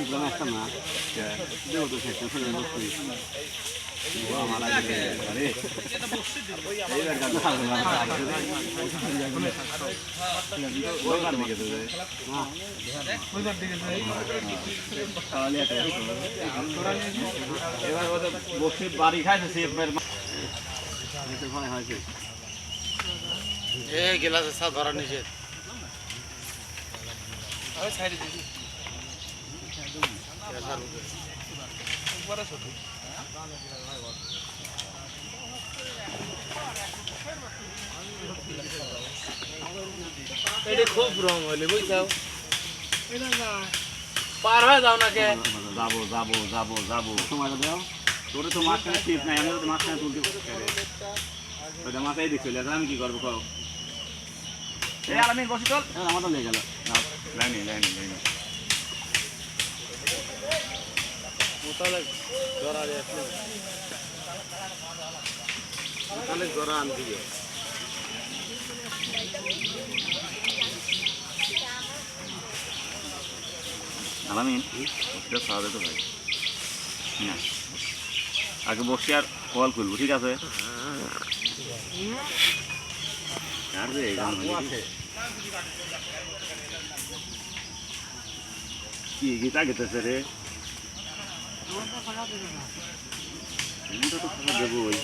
দেখলাম একটা না দেবো তো শেষ শুনে বসছি আমার আগে আরে এইবার গান ওইবার দিকে তো হ্যাঁ ওইবার দিকে তাহলে এটা এবার ওদের বসে বাড়ি খাইছে সেফের এটা ভালো হয়েছে এই গ্লাসে সব ধরা নিষেধ আমি সাইডে দিছি উপরে ছোট এটা খুব রং হইলে বুঝছাও পার হয়ে যাও না কে যাবো যাবো যাবো যাবো সময়টা দাও তোরে তো মাঝখানে টিপ নাই আমি তো মাঝখানে তুলতে ওটা মাথায় দিক চলে আমি কি করবো কও এই আলামিন বসি চল আমার তো লেগে গেল লাইনি লাইনি লাইনি মোতালে ধরা দিয়ে মোতালে ধরা আনতে গিয়ে আলামিন বসিটা সারা দে তো ভাই না আগে বসে আর কল করবো ঠিক আছে আর রে গান কি গীতা গেতেছে রে মুটা তো খাওয়া দেবো ওই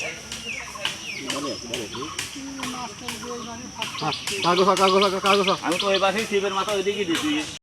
আমি তো ওই পাশেই শিবের মাথা ওইদিকে দিছি